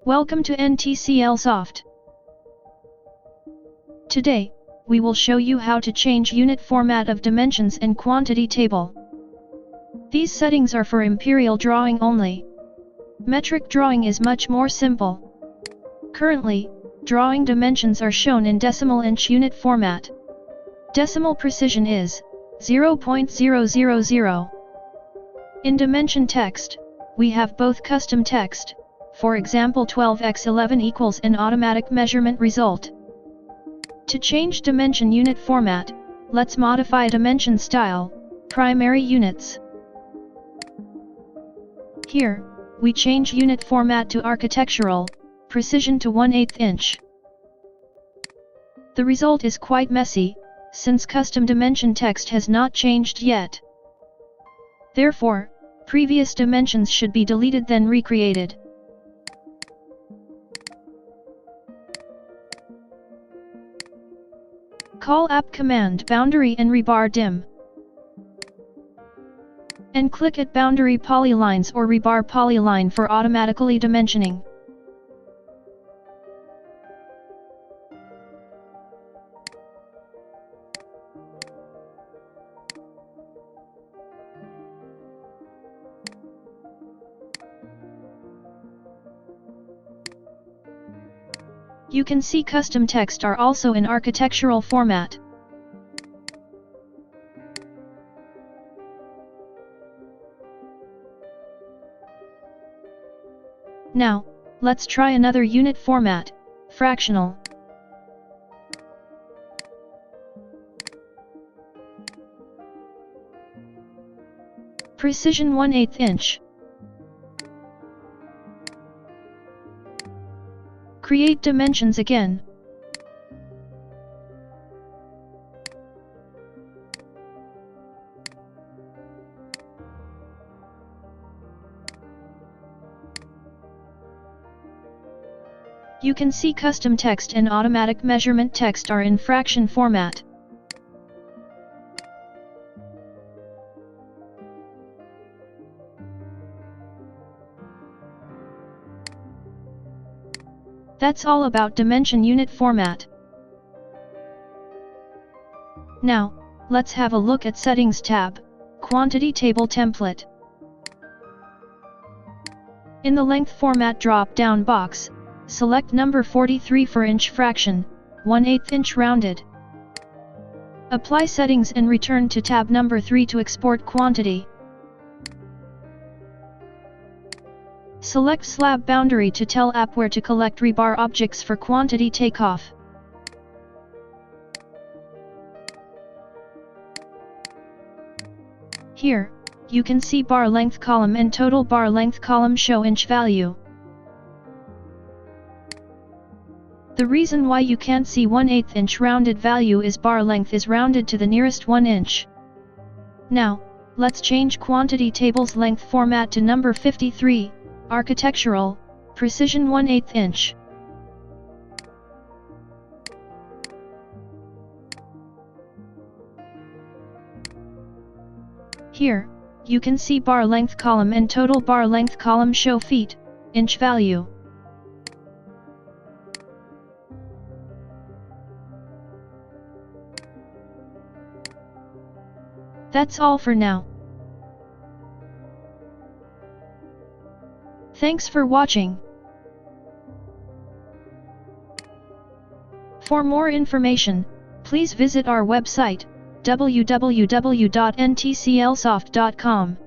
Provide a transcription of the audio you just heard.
Welcome to NTCL Soft. Today, we will show you how to change unit format of dimensions and quantity table. These settings are for imperial drawing only. Metric drawing is much more simple. Currently, drawing dimensions are shown in decimal inch unit format. Decimal precision is 0.000. In dimension text, we have both custom text, for example 12x11 equals an automatic measurement result. To change dimension unit format, let's modify dimension style, primary units. Here, we change unit format to architectural, precision to 1/8 inch. The result is quite messy, since custom dimension text has not changed yet. Therefore, previous dimensions should be deleted then recreated. Call app command boundary and rebar dim. And click at boundary polylines or rebar polyline for automatically dimensioning. You can see custom text are also in architectural format. Now, let's try another unit format, fractional. Precision 1/8 inch. Create dimensions again. You can see custom text and automatic measurement text are in fraction format. That's all about dimension unit format. Now, let's have a look at Settings tab, Quantity Table Template. In the Length Format drop-down box, select number 43 for inch fraction, 1/8 inch rounded. Apply settings and return to tab number 3 to export quantity. Select slab boundary to tell app where to collect rebar objects for quantity takeoff. Here, you can see bar length column and total bar length column show inch value. The reason why you can't see 1/8 inch rounded value is bar length is rounded to the nearest 1 inch. Now, let's change quantity table's length format to number 53. Architectural, precision 1/8 inch. Here, you can see bar length column and total bar length column show feet, inch value. That's all for now. Thanks for watching. For more information, please visit our website, www.ntclsoft.com.